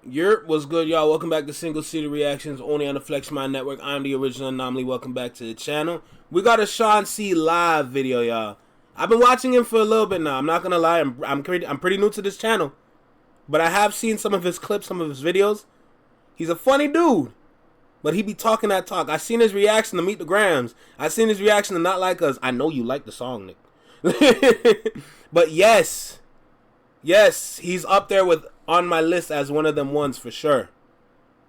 Yurt, what's good, y'all? Welcome back to Single City Reactions, only on the Flex Mind Network. I'm the original anomaly. Welcome back to the channel. We got a ShawnCeeLIVE video, y'all. I've been watching him for a little bit now. I'm not gonna lie, I'm pretty new to this channel, but I have seen some of his clips, some of his videos. He's a funny dude, but he be talking that talk. I seen his reaction to Meet the Grams. I seen his reaction to Not Like Us. I know you like the song, Nick. But yes, he's up there with on my list as one of them ones for sure.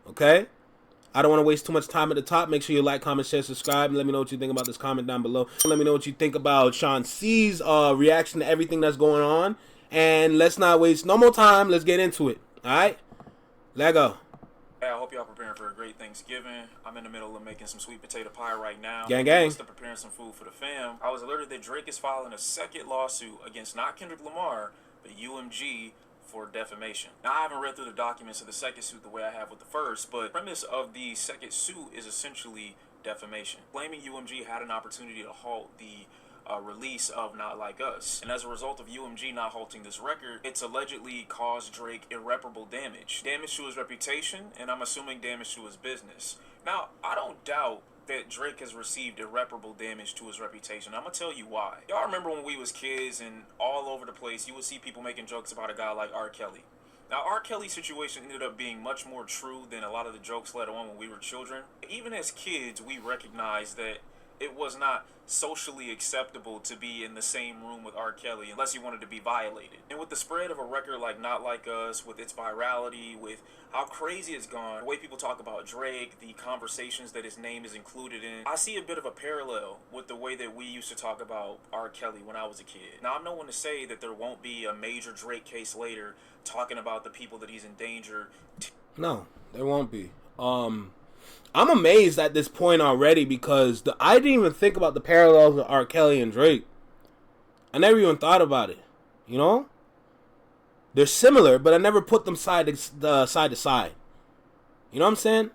Okay? I don't want to waste too much time at the top. Make sure you like, comment, share, subscribe, and let me know what you think about this. Comment down below. Let me know what you think about Sean C's reaction to everything that's going on. And let's not waste no more time. Let's get into it. Alright? Let go. Hey, I hope y'all preparing for a great Thanksgiving. I'm in the middle of making some sweet potato pie right now. Gang, gang. Still preparing some food for the fam. I was alerted that Drake is filing a second lawsuit against not Kendrick Lamar, but UMG for defamation. Now, I haven't read through the documents of the second suit the way I have with the first, but the premise of the second suit is essentially defamation, claiming UMG had an opportunity to halt the release of Not Like Us. And as a result of UMG not halting this record, it's allegedly caused Drake irreparable damage. Damage to his reputation, and I'm assuming damage to his business. Now, I don't doubt that Drake has received irreparable damage to his reputation. I'm gonna tell you why. Y'all remember when we was kids and all over the place, you would see people making jokes about a guy like R. Kelly. Now, R. Kelly's situation ended up being much more true than a lot of the jokes let on when we were children. Even as kids, we recognized that it was not socially acceptable to be in the same room with R. Kelly unless you wanted to be violated. And with the spread of a record like Not Like Us, with its virality, with how crazy it's gone, the way people talk about Drake, the conversations that his name is included in, I see a bit of a parallel with the way that we used to talk about R. Kelly when I was a kid. Now, I'm no one to say that there won't be a major Drake case later talking about the people that he's endangered. No, there won't be. I'm amazed at this point already because I didn't even think about the parallels of R. Kelly and Drake. I never even thought about it. You know? They're similar, but I never put them side to side. You know what I'm saying?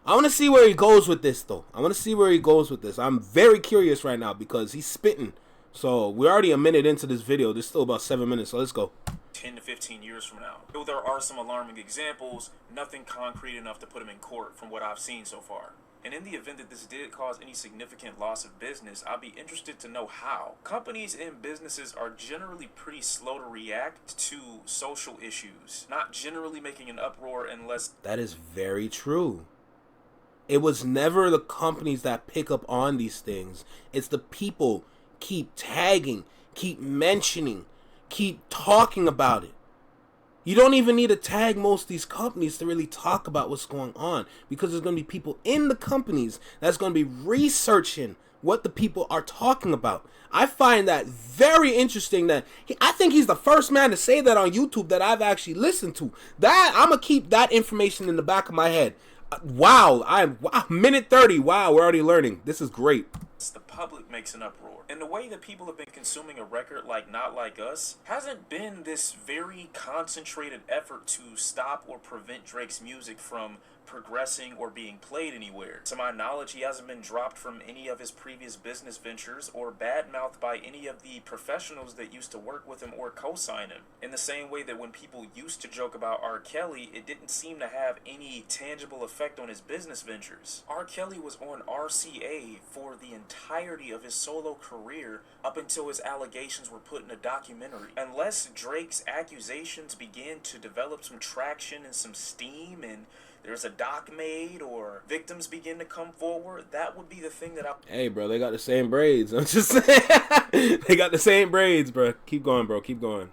I want to see where he goes with this, though. I want to see where he goes with this. I'm very curious right now because he's spitting. So we're already a minute into this video. There's still about 7 minutes, so let's go. 10 to 15 years from now. Though there are some alarming examples, nothing concrete enough to put him in court from what I've seen so far. And in the event that this did cause any significant loss of business, I'd be interested to know how. Companies and businesses are generally pretty slow to react to social issues, not generally making an uproar unless... That is very true. It was never the companies that pick up on these things. It's the people keep tagging, keep mentioning, keep talking about it. You don't even need to tag most of these companies to really talk about what's going on, because there's going to be people in the companies that's going to be researching what the people are talking about. I find that very interesting. I think he's the first man to say that on YouTube that I've actually listened to. That I'm gonna keep that information in the back of my head. Wow, minute 30. Wow, we're already learning. This is great. The public makes an uproar. And the way that people have been consuming a record like Not Like Us hasn't been this very concentrated effort to stop or prevent Drake's music from progressing or being played anywhere. To my knowledge, he hasn't been dropped from any of his previous business ventures or badmouthed by any of the professionals that used to work with him or co-sign him. In the same way that when people used to joke about R. Kelly, it didn't seem to have any tangible effect on his business ventures. R. Kelly was on RCA for the entirety of his solo career up until his allegations were put in a documentary. Unless Drake's accusations began to develop some traction and some steam and there's a doc made or victims begin to come forward, that would be the thing that Hey, bro, they got the same braids. I'm just saying. They got the same braids, bro. Keep going, bro. Keep going.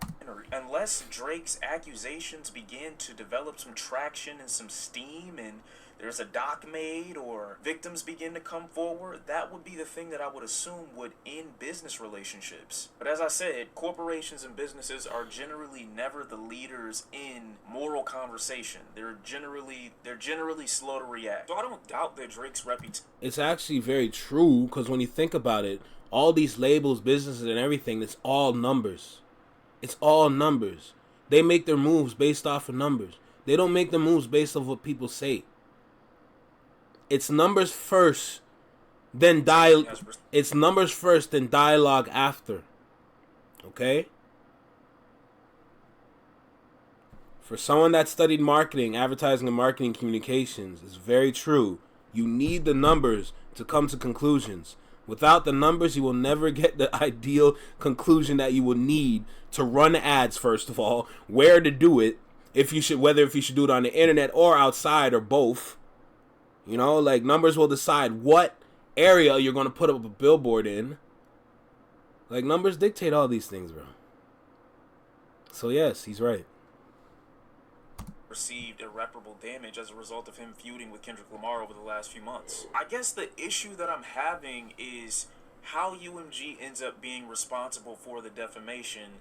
Unless Drake's accusations begin to develop some traction and some steam and there's a doc made or victims begin to come forward, that would be the thing that I would assume would end business relationships. But as I said, corporations and businesses are generally never the leaders in moral conversation. They're generally slow to react. So I don't doubt that Drake's reputation... It's actually very true, because when you think about it, all these labels, businesses, and everything, it's all numbers. It's all numbers. They make their moves based off of numbers. They don't make their moves based off what people say. It's numbers first, then It's numbers first, then dialogue after. Okay? For someone that studied marketing, advertising, and marketing communications, it's very true. You need the numbers to come to conclusions. Without the numbers, you will never get the ideal conclusion that you will need to run ads, first of all, where to do it, if you should do it on the internet or outside or both. You know, like, numbers will decide what area you're going to put up a billboard in. Like, numbers dictate all these things, bro. So yes, he's right. Received irreparable damage as a result of him feuding with Kendrick Lamar over the last few months. I guess the issue that I'm having is how UMG ends up being responsible for the defamation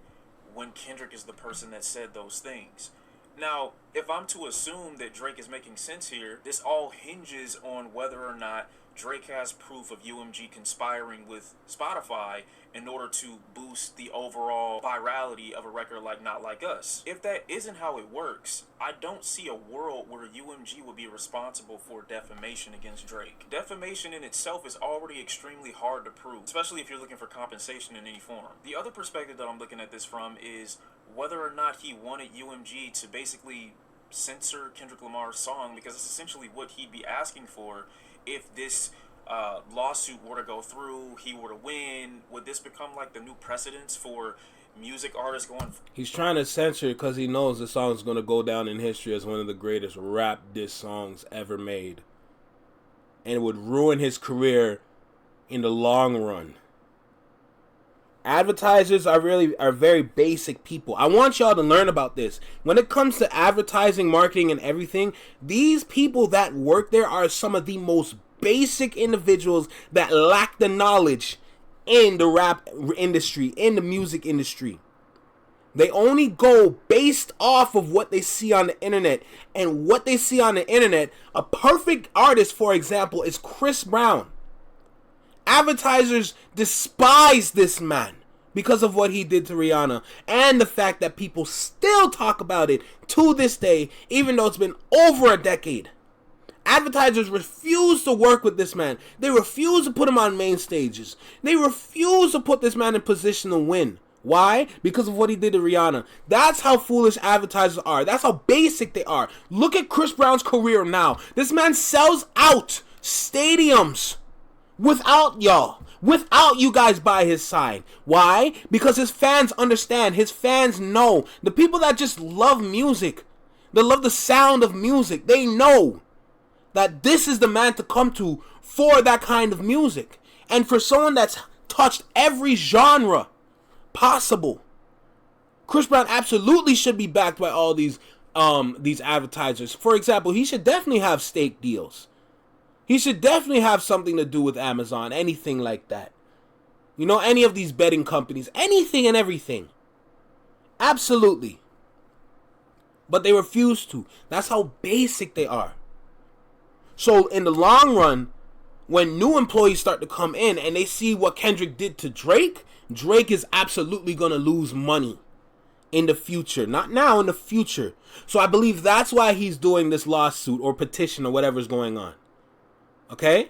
when Kendrick is the person that said those things. Now, if I'm to assume that Drake is making sense here, this all hinges on whether or not Drake has proof of UMG conspiring with Spotify in order to boost the overall virality of a record like Not Like Us. If that isn't how it works, I don't see a world where UMG would be responsible for defamation against Drake. Defamation in itself is already extremely hard to prove, especially if you're looking for compensation in any form. The other perspective that I'm looking at this from is whether or not he wanted UMG to basically censor Kendrick Lamar's song, because it's essentially what he'd be asking for if this lawsuit were to go through, he were to win. Would this become like the new precedence for music artists going? He's trying to censor it because he knows the song is going to go down in history as one of the greatest rap diss songs ever made, and it would ruin his career in the long run. Advertisers are very basic people. I want y'all to learn about this. When it comes to advertising, marketing, and everything, these people that work there are some of the most basic individuals that lack the knowledge in the rap industry, in the music industry. They only go based off of what they see on the internet. And what they see on the internet, a perfect artist, for example, is Chris Brown. Advertisers despise this man because of what he did to Rihanna, and the fact that people still talk about it to this day, even though it's been over a decade. Advertisers refuse to work with this man. They refuse to put him on main stages. They refuse to put this man in position to win. Why? Because of what he did to Rihanna. That's how foolish advertisers are. That's how basic they are. Look at Chris Brown's career now. This man sells out stadiums without y'all. Without you guys by his side. Why? Because his fans understand. His fans know. The people that just love music, that love the sound of music, they know that this is the man to come to for that kind of music. And for someone that's touched every genre possible, Chris Brown absolutely should be backed by all these advertisers. For example, he should definitely have stake deals. He should definitely have something to do with Amazon, anything like that. You know, any of these betting companies, anything and everything. Absolutely. But they refuse to. That's how basic they are. So in the long run, when new employees start to come in and they see what Kendrick did to Drake, Drake is absolutely going to lose money in the future. Not now, in the future. So I believe that's why he's doing this lawsuit or petition or whatever's going on. Okay?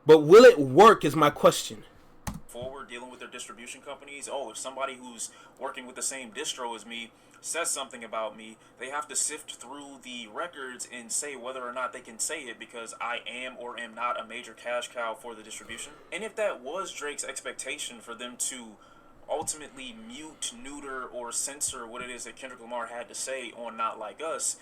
But will it work is my question. Forward dealing with their distribution companies. Oh, if somebody who's working with the same distro as me says something about me, they have to sift through the records and say whether or not they can say it because I am or am not a major cash cow for the distribution. And if that was Drake's expectation for them to ultimately mute, neuter, or censor what it is that Kendrick Lamar had to say on Not Like Us,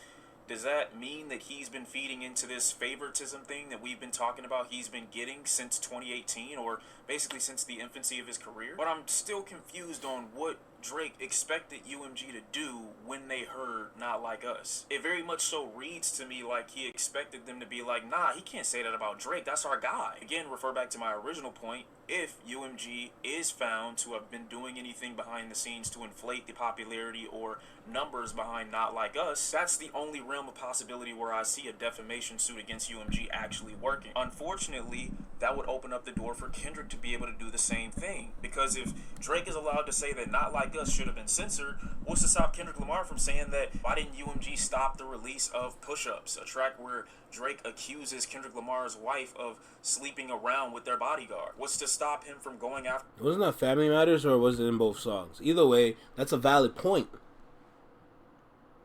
does that mean that he's been feeding into this favoritism thing that we've been talking about he's been getting since 2018, or basically since the infancy of his career? But I'm still confused on what Drake expected UMG to do when they heard Not Like Us. It very much so reads to me like he expected them to be like, nah, he can't say that about Drake, that's our guy. Again, refer back to my original point. If UMG is found to have been doing anything behind the scenes to inflate the popularity or numbers behind Not Like Us, that's the only realm of possibility where I see a defamation suit against UMG actually working. Unfortunately, that would open up the door for Kendrick to be able to do the same thing. Because if Drake is allowed to say that Not Like Us should have been censored, what's to stop Kendrick Lamar from saying that, why didn't UMG stop the release of Push-Ups, a track where Drake accuses Kendrick Lamar's wife of sleeping around with their bodyguard? What's to stop him from going after... Wasn't that Family Matters, or was it in both songs? Either way, that's a valid point.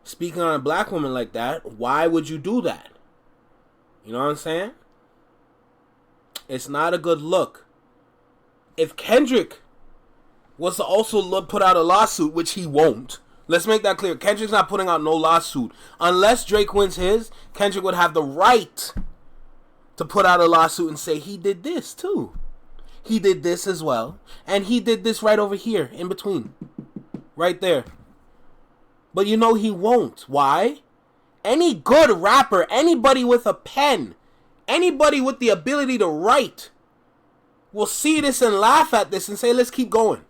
speaking on a black woman like that, why would you do that? You know what I'm saying? It's not a good look. If Kendrick was to also put out a lawsuit, which he won't. Let's make that clear. Kendrick's not putting out no lawsuit. Unless Drake wins his, Kendrick would have the right to put out a lawsuit and say he did this too. He did this as well. And he did this right over here, in between. Right there. But you know he won't. Why? Any good rapper, anybody with a pen, anybody with the ability to write will see this and laugh at this and say, let's keep going.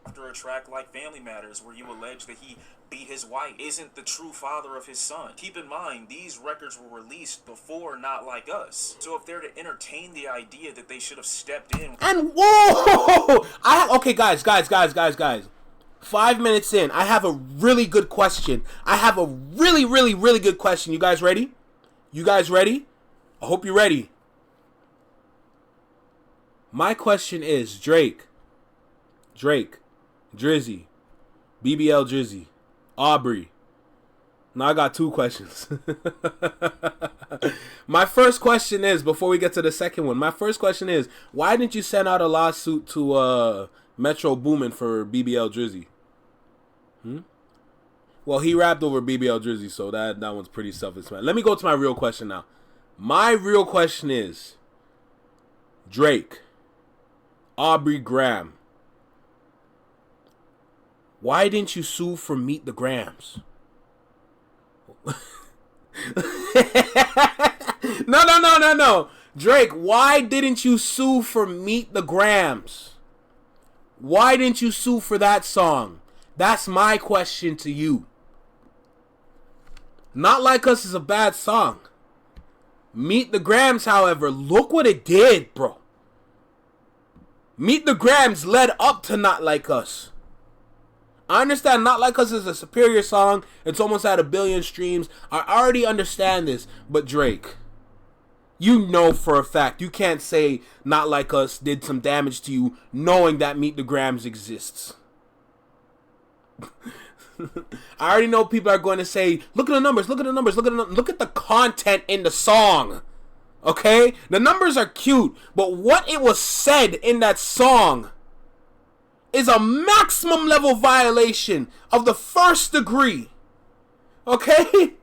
After a track like Family Matters, where you allege that he beat his wife, isn't the true father of his son. Keep in mind, these records were released before Not Like Us. So if they're to entertain the idea that they should have stepped in... And whoa! Okay, guys. 5 minutes in, I have a really good question. I have a really good question. You guys ready? I hope you're ready. My question is, Drake, Drizzy, BBL Drizzy, Aubrey. Now I got 2 questions. My first question is, before we get to the second one, why didn't you send out a lawsuit to Metro Boomin for BBL Drizzy? Well, he rapped over BBL Drizzy, so that one's pretty self-explanatory. Let me go to my real question now. My real question is, Drake, Aubrey Graham, why didn't you sue for Meet the Grams? No. Drake, why didn't you sue for Meet the Grams? Why didn't you sue for that song? That's my question to you. Not Like Us is a bad song. Meet the Grams, however, look what it did, bro. Meet the Grams led up to Not Like Us. I understand Not Like Us is a superior song. It's almost at 1 billion streams. I already understand this. But Drake, you know for a fact you can't say Not Like Us did some damage to you knowing that Meet the Grams exists. I already know people are going to say, look at the numbers, look at the content in the song. Okay? The numbers are cute, but what it was said in that song is a maximum level violation of the 1st degree. Okay?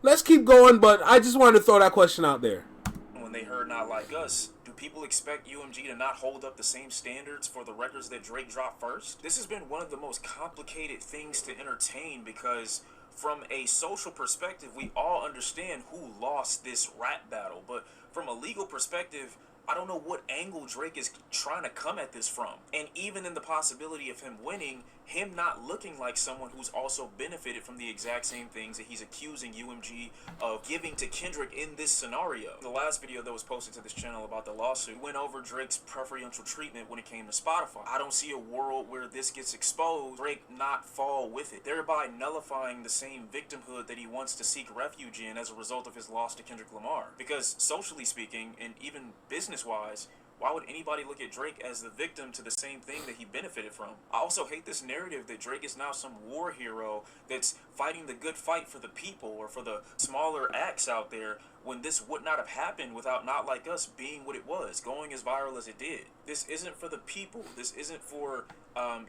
Let's keep going, but I just wanted to throw that question out there. When they heard Not Like Us, do people expect UMG to not hold up the same standards for the records that Drake dropped first? This has been one of the most complicated things to entertain because from a social perspective, we all understand who lost this rap battle. But from a legal perspective, I don't know what angle Drake is trying to come at this from. And even in the possibility of him winning, him not looking like someone who's also benefited from the exact same things that he's accusing UMG of giving to Kendrick in this scenario. The last video that was posted to this channel about the lawsuit went over Drake's preferential treatment when it came to Spotify. I don't see a world where this gets exposed, Drake not fall with it, thereby nullifying the same victimhood that he wants to seek refuge in as a result of his loss to Kendrick Lamar. Because socially speaking, and even business-wise, why would anybody look at Drake as the victim to the same thing that he benefited from? I also hate this narrative that Drake is now some war hero that's fighting the good fight for the people or for the smaller acts out there, when this would not have happened without Not Like Us being what it was, going as viral as it did. This isn't for the people. This isn't for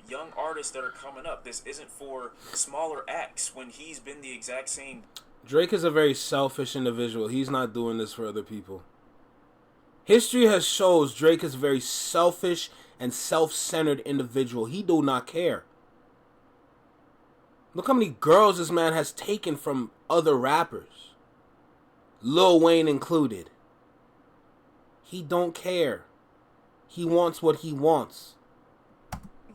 young artists that are coming up. This isn't for smaller acts when he's been the exact same. Drake is a very selfish individual. He's not doing this for other people. History has shows Drake is a very selfish and self-centered individual. He do not care. Look how many girls this man has taken from other rappers. Lil Wayne included. He don't care. He wants what he wants.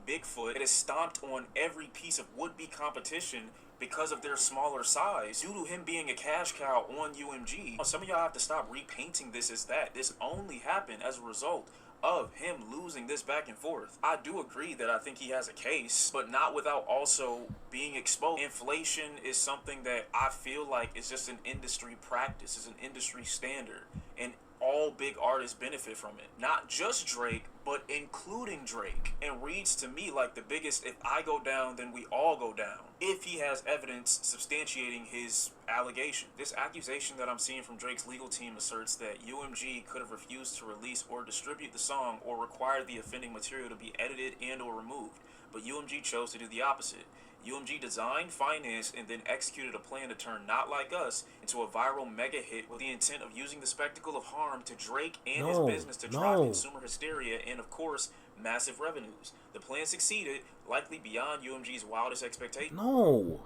Bigfoot, it is stomped on every piece of would-be competition because of their smaller size, due to him being a cash cow on UMG. Some of y'all have to stop repainting this as that. This only happened as a result of him losing this back and forth. I do agree that I think he has a case, but not without also being exposed. Inflation is something that I feel like is just an industry practice, is an industry standard. And all big artists benefit from it. Not just Drake, but including Drake. And reads to me like the biggest if I go down, then we all go down. If he has evidence substantiating his allegation. This accusation that I'm seeing from Drake's legal team asserts that UMG could have refused to release or distribute the song or required the offending material to be edited and or removed. But UMG chose to do the opposite. UMG designed, financed, and then executed a plan to turn Not Like Us into a viral mega hit with the intent of using the spectacle of harm to Drake and his business to drive consumer hysteria and, of course, massive revenues. The plan succeeded, likely beyond UMG's wildest expectations. No,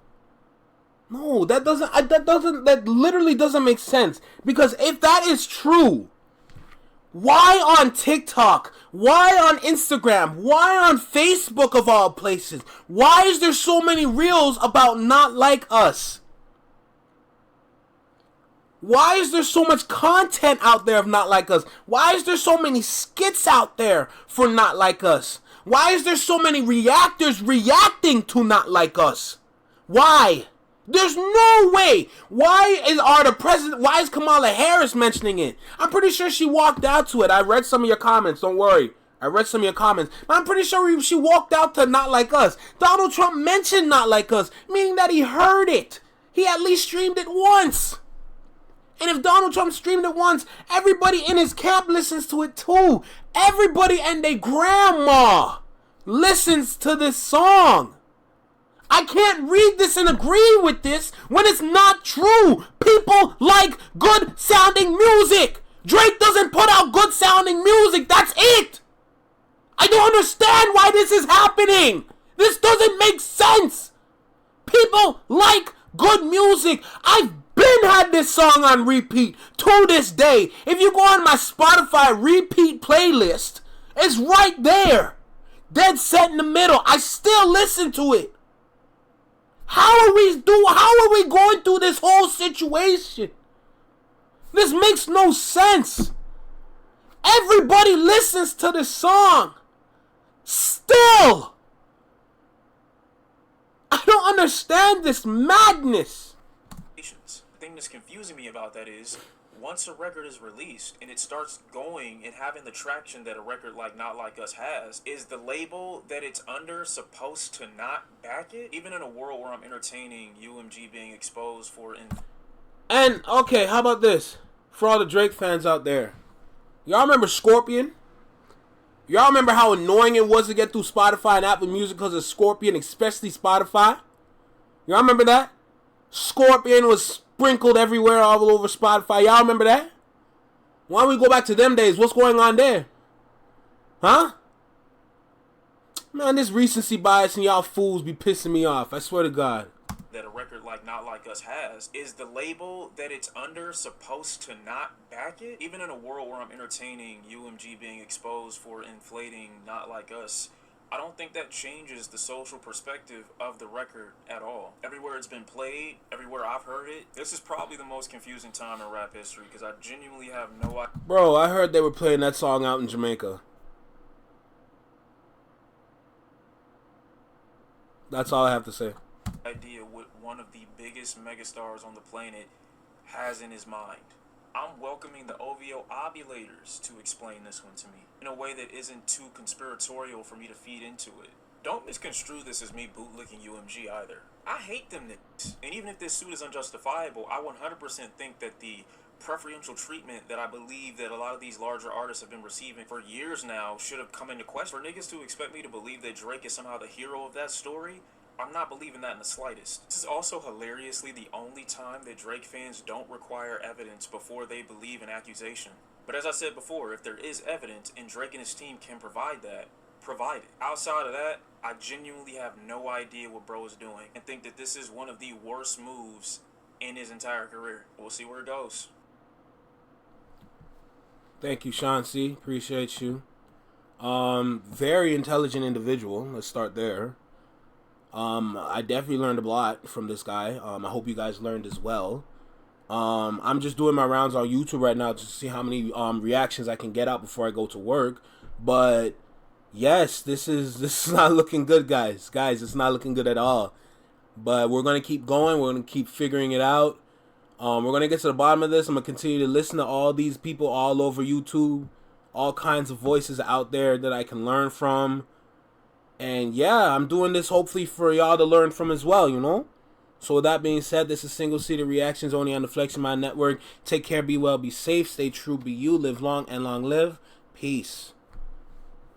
that literally doesn't make sense. Because if that is true, why on TikTok? Why on Instagram? Why on Facebook of all places? Why is there so many reels about Not Like Us? Why is there so much content out there of Not Like Us? Why is there so many skits out there for Not Like Us? Why is there so many reactors reacting to Not Like Us? Why? There's no way. Why is Kamala Harris mentioning it? I'm pretty sure she walked out to it. I read some of your comments. Don't worry. I read some of your comments. I'm pretty sure she walked out to Not Like Us. Donald Trump mentioned Not Like Us, meaning that he heard it. He at least streamed it once. And if Donald Trump streamed it once, everybody in his camp listens to it too. Everybody and their grandma listens to this song. I can't read this and agree with this when it's not true. People like good sounding music. Drake doesn't put out good sounding music. That's it. I don't understand why this is happening. This doesn't make sense. People like good music. I've been had this song on repeat to this day. If you go on my Spotify repeat playlist, it's right there. Dead set in the middle. I still listen to it. How are we going through this whole situation? This makes no sense. Everybody listens to this song. Still. I don't understand this madness. The thing that's confusing me about that is, once a record is released and it starts going and having the traction that a record like Not Like Us has, is the label that it's under supposed to not back it? Even in a world where I'm entertaining UMG being exposed for... And, okay, how about this? For all the Drake fans out there. Y'all remember Scorpion? Y'all remember how annoying it was to get through Spotify and Apple Music because of Scorpion, especially Spotify? Y'all remember that? Scorpion was sprinkled everywhere all over Spotify. Y'all remember that? Why don't we go back to them days? What's going on there? Huh? Man, this recency bias and y'all fools be pissing me off. I swear to God. That a record like Not Like Us has, is the label that it's under supposed to not back it? Even in a world where I'm entertaining UMG being exposed for inflating Not Like Us, I don't think that changes the social perspective of the record at all. Everywhere it's been played, everywhere I've heard it, this is probably the most confusing time in rap history because I genuinely have no idea. Bro, I heard they were playing that song out in Jamaica. That's all I have to say. Idea what one of the biggest megastars on the planet has in his mind. I'm welcoming the OVO ovulators to explain this one to me in a way that isn't too conspiratorial for me to feed into it. Don't misconstrue this as me bootlicking UMG either. I hate them niggas. And even if this suit is unjustifiable, I 100% think that the preferential treatment that I believe that a lot of these larger artists have been receiving for years now should have come into question. For niggas to expect me to believe that Drake is somehow the hero of that story, I'm not believing that in the slightest. This is also hilariously the only time that Drake fans don't require evidence before they believe an accusation. But as I said before, if there is evidence and Drake and his team can provide that, provide it. Outside of that, I genuinely have no idea what bro is doing and think that this is one of the worst moves in his entire career. We'll see where it goes. Thank you, Sean C. Appreciate you. Very intelligent individual. Let's start there. I definitely learned a lot from this guy. I hope you guys learned as well. I'm just doing my rounds on YouTube right now to see how many reactions I can get out before I go to work. But yes, this is not looking good, guys. Guys, it's not looking good at all. But we're gonna keep going. We're gonna keep figuring it out. We're going to get to the bottom of this. I'm going to continue to listen to all these people all over YouTube. All kinds of voices out there that I can learn from. And yeah, I'm doing this hopefully for y'all to learn from as well, you know? So with that being said, this is Single Seated Reactions only on the FlexMind Network. Take care, be well, be safe, stay true, be you, live long and long live. Peace.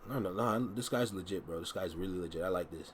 No, this guy's legit, bro. This guy's really legit. I like this.